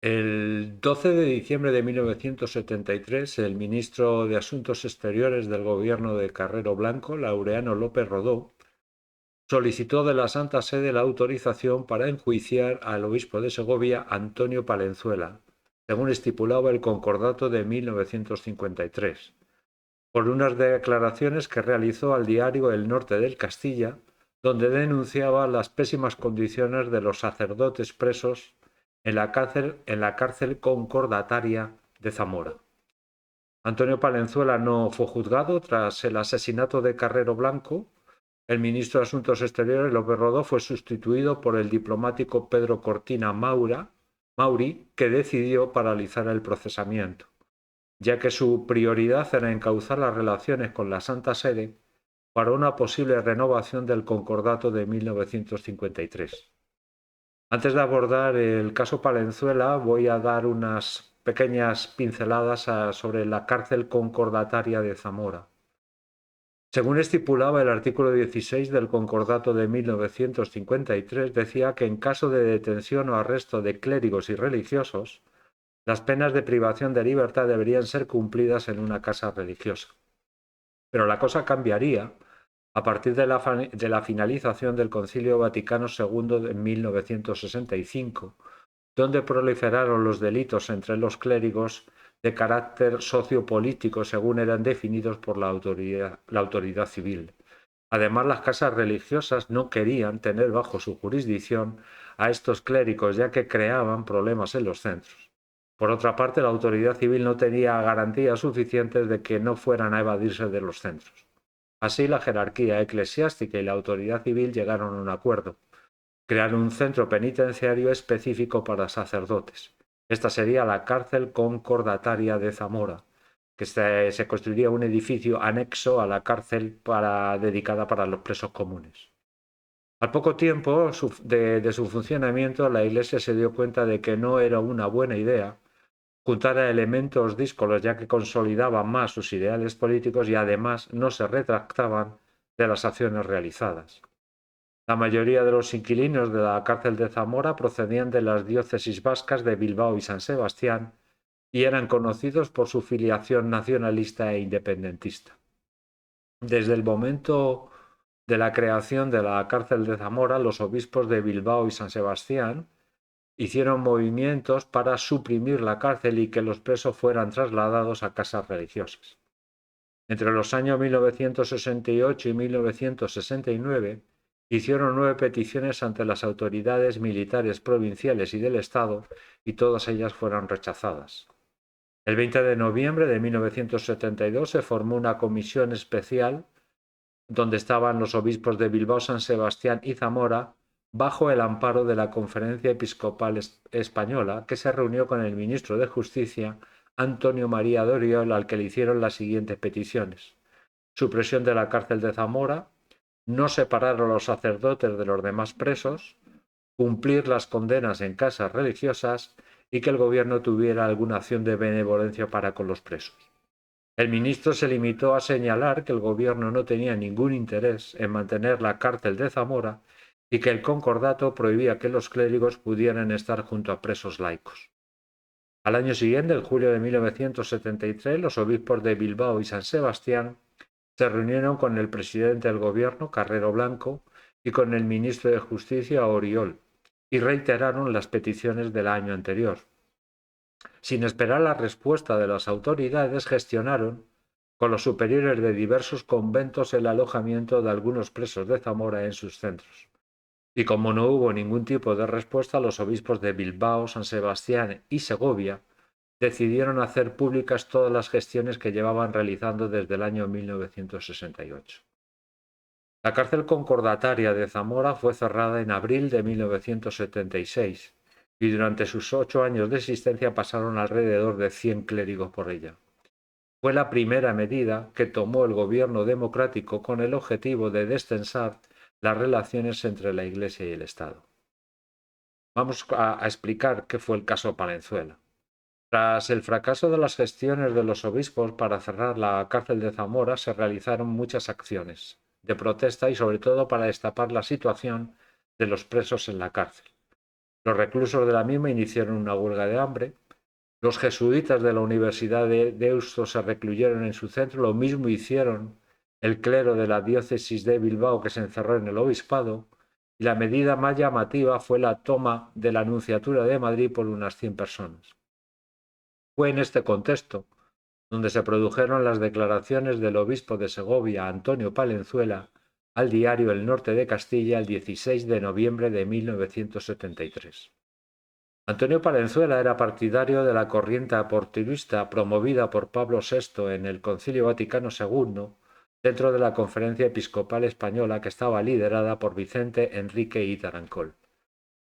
El 12 de diciembre de 1973, el ministro de Asuntos Exteriores del gobierno de Carrero Blanco, Laureano López Rodó, solicitó de la Santa Sede la autorización para enjuiciar al obispo de Segovia, Antonio Palenzuela, según estipulaba el Concordato de 1953, por unas declaraciones que realizó al diario El Norte del Castilla, donde denunciaba las pésimas condiciones de los sacerdotes presos en la cárcel concordataria de Zamora. Antonio Palenzuela no fue juzgado tras el asesinato de Carrero Blanco. El ministro de Asuntos Exteriores, López Rodó, fue sustituido por el diplomático Pedro Cortina Mauri, que decidió paralizar el procesamiento, ya que su prioridad era encauzar las relaciones con la Santa Sede para una posible renovación del Concordato de 1953. Antes de abordar el caso Palenzuela, voy a dar unas pequeñas pinceladas sobre la cárcel concordataria de Zamora. Según estipulaba el artículo 16 del Concordato de 1953, decía que en caso de detención o arresto de clérigos y religiosos, las penas de privación de libertad deberían ser cumplidas en una casa religiosa. Pero la cosa cambiaría a partir de la finalización del Concilio Vaticano II en 1965, donde proliferaron los delitos entre los clérigos de carácter sociopolítico según eran definidos por la autoridad civil. Además, las casas religiosas no querían tener bajo su jurisdicción a estos clérigos, ya que creaban problemas en los centros. Por otra parte, la autoridad civil no tenía garantías suficientes de que no fueran a evadirse de los centros. Así, la jerarquía eclesiástica y la autoridad civil llegaron a un acuerdo: crear un centro penitenciario específico para sacerdotes. Esta sería la cárcel concordataria de Zamora, que se construiría un edificio anexo a la cárcel dedicada para los presos comunes. Al poco tiempo de su funcionamiento, la Iglesia se dio cuenta de que no era una buena idea juntar a elementos díscolos, ya que consolidaban más sus ideales políticos y además no se retractaban de las acciones realizadas. La mayoría de los inquilinos de la cárcel de Zamora procedían de las diócesis vascas de Bilbao y San Sebastián y eran conocidos por su filiación nacionalista e independentista. Desde el momento de la creación de la cárcel de Zamora, los obispos de Bilbao y San Sebastián hicieron movimientos para suprimir la cárcel y que los presos fueran trasladados a casas religiosas. Entre los años 1968 y 1969 hicieron 9 peticiones ante las autoridades militares provinciales y del Estado, y todas ellas fueron rechazadas. El 20 de noviembre de 1972 se formó una comisión especial donde estaban los obispos de Bilbao, San Sebastián y Zamora, bajo el amparo de la Conferencia Episcopal Española, que se reunió con el ministro de Justicia, Antonio María de Oriol, al que le hicieron las siguientes peticiones: supresión de la cárcel de Zamora, no separar a los sacerdotes de los demás presos, cumplir las condenas en casas religiosas y que el gobierno tuviera alguna acción de benevolencia para con los presos. El ministro se limitó a señalar que el gobierno no tenía ningún interés en mantener la cárcel de Zamora y que el concordato prohibía que los clérigos pudieran estar junto a presos laicos. Al año siguiente, en julio de 1973, los obispos de Bilbao y San Sebastián se reunieron con el presidente del gobierno, Carrero Blanco, y con el ministro de Justicia, Oriol, y reiteraron las peticiones del año anterior. Sin esperar la respuesta de las autoridades, gestionaron con los superiores de diversos conventos el alojamiento de algunos presos de Zamora en sus centros. Y como no hubo ningún tipo de respuesta, los obispos de Bilbao, San Sebastián y Segovia decidieron hacer públicas todas las gestiones que llevaban realizando desde el año 1968. La cárcel concordataria de Zamora fue cerrada en abril de 1976 y durante sus 8 años de existencia pasaron alrededor de 100 clérigos por ella. Fue la primera medida que tomó el gobierno democrático con el objetivo de destensar las relaciones entre la Iglesia y el Estado. Vamos a explicar qué fue el caso Palenzuela. Tras el fracaso de las gestiones de los obispos para cerrar la cárcel de Zamora, se realizaron muchas acciones de protesta y sobre todo para destapar la situación de los presos en la cárcel. Los reclusos de la misma iniciaron una huelga de hambre. Los jesuitas de la Universidad de Deusto se recluyeron en su centro. Lo mismo hicieron el clero de la diócesis de Bilbao, que se encerró en el obispado. Y la medida más llamativa fue la toma de la Nunciatura de Madrid por unas 100 personas. Fue en este contexto donde se produjeron las declaraciones del obispo de Segovia, Antonio Palenzuela, al diario El Norte de Castilla el 16 de noviembre de 1973. Antonio Palenzuela era partidario de la corriente aportilista promovida por Pablo VI en el Concilio Vaticano II, dentro de la Conferencia Episcopal Española, que estaba liderada por Vicente Enrique y Tarancol.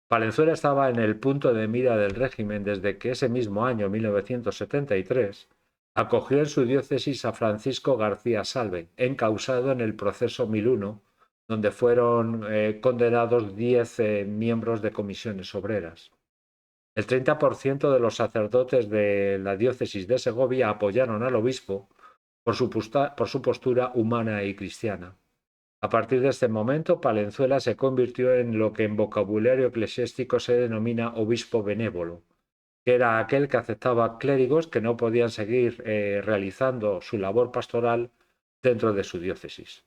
Palenzuela estaba en el punto de mira del régimen desde que ese mismo año, 1973, acogió en su diócesis a Francisco García Salve, encausado en el proceso 1001, donde fueron condenados 10 miembros de comisiones obreras. El 30% de los sacerdotes de la diócesis de Segovia apoyaron al obispo por su postura humana y cristiana. A partir de este momento, Palenzuela se convirtió en lo que en vocabulario eclesiástico se denomina obispo benévolo, que era aquel que aceptaba clérigos que no podían seguir realizando su labor pastoral dentro de su diócesis.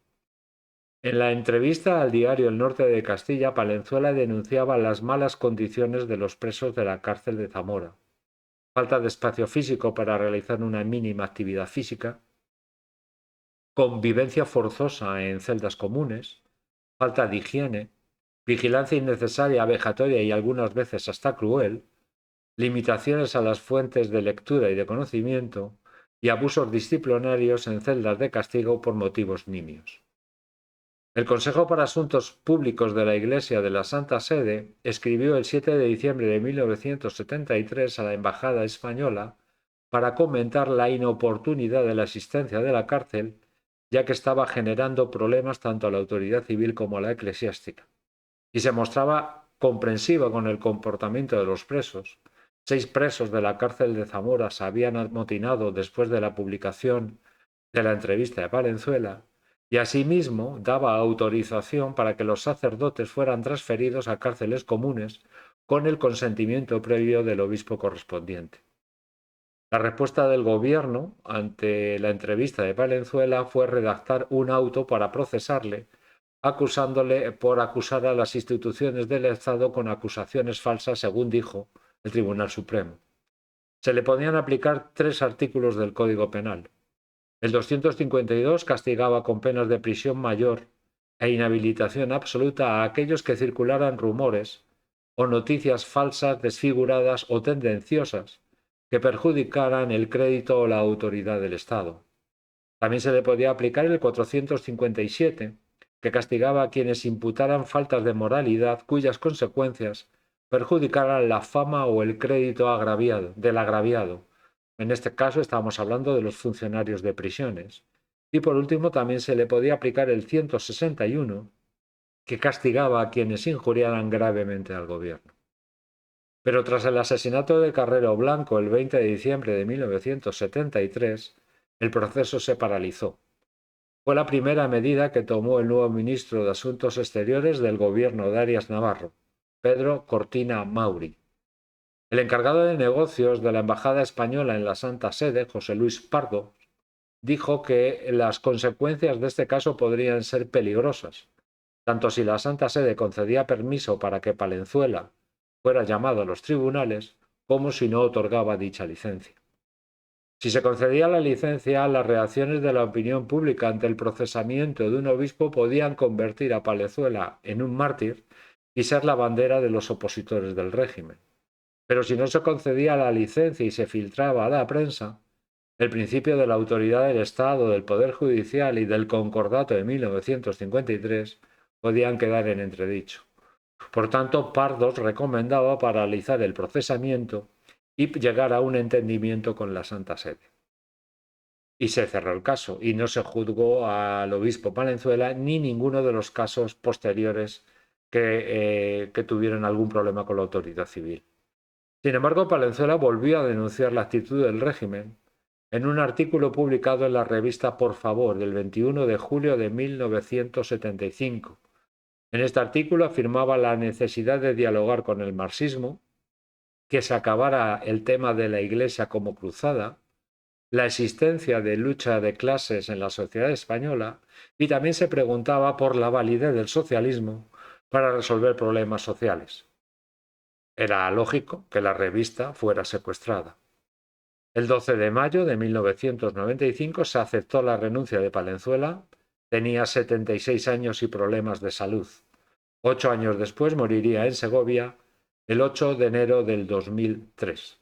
En la entrevista al diario El Norte de Castilla, Palenzuela denunciaba las malas condiciones de los presos de la cárcel de Zamora, falta de espacio físico para realizar una mínima actividad física, convivencia forzosa en celdas comunes, falta de higiene, vigilancia innecesaria, vejatoria y algunas veces hasta cruel, limitaciones a las fuentes de lectura y de conocimiento y abusos disciplinarios en celdas de castigo por motivos nimios. El Consejo para Asuntos Públicos de la Iglesia de la Santa Sede escribió el 7 de diciembre de 1973 a la Embajada Española para comentar la inoportunidad de la existencia de la cárcel, ya que estaba generando problemas tanto a la autoridad civil como a la eclesiástica, y se mostraba comprensiva con el comportamiento de los presos. 6 presos de la cárcel de Zamora se habían amotinado después de la publicación de la entrevista de Palenzuela, y asimismo daba autorización para que los sacerdotes fueran transferidos a cárceles comunes con el consentimiento previo del obispo correspondiente. La respuesta del gobierno ante la entrevista de Palenzuela fue redactar un auto para procesarle, acusándole por acusar a las instituciones del Estado con acusaciones falsas, según dijo el Tribunal Supremo. Se le podían aplicar 3 artículos del Código Penal. El 252 castigaba con penas de prisión mayor e inhabilitación absoluta a aquellos que circularan rumores o noticias falsas, desfiguradas o tendenciosas que perjudicaran el crédito o la autoridad del Estado. También se le podía aplicar el 457, que castigaba a quienes imputaran faltas de moralidad cuyas consecuencias perjudicaran la fama o el crédito del agraviado. En este caso estamos hablando de los funcionarios de prisiones. Y por último también se le podía aplicar el 161, que castigaba a quienes injuriaran gravemente al gobierno. Pero tras el asesinato de Carrero Blanco el 20 de diciembre de 1973, el proceso se paralizó. Fue la primera medida que tomó el nuevo ministro de Asuntos Exteriores del gobierno de Arias Navarro, Pedro Cortina Mauri. El encargado de negocios de la Embajada Española en la Santa Sede, José Luis Pardo, dijo que las consecuencias de este caso podrían ser peligrosas, tanto si la Santa Sede concedía permiso para que Palenzuela fuera llamado a los tribunales, como si no otorgaba dicha licencia. Si se concedía la licencia, las reacciones de la opinión pública ante el procesamiento de un obispo podían convertir a Palenzuela en un mártir y ser la bandera de los opositores del régimen. Pero si no se concedía la licencia y se filtraba a la prensa, el principio de la autoridad del Estado, del Poder Judicial y del Concordato de 1953 podían quedar en entredicho. Por tanto, Pardos recomendaba paralizar el procesamiento y llegar a un entendimiento con la Santa Sede. Y se cerró el caso y no se juzgó al obispo Palenzuela ni ninguno de los casos posteriores que tuvieron algún problema con la autoridad civil. Sin embargo, Palenzuela volvió a denunciar la actitud del régimen en un artículo publicado en la revista Por Favor del 21 de julio de 1975, En este artículo afirmaba la necesidad de dialogar con el marxismo, que se acabara el tema de la Iglesia como cruzada, la existencia de lucha de clases en la sociedad española, y también se preguntaba por la validez del socialismo para resolver problemas sociales. Era lógico que la revista fuera secuestrada. El 12 de mayo de 1995 se aceptó la renuncia de Palenzuela. Tenía 76 años y problemas de salud. 8 años después moriría en Segovia el 8 de enero del 2003.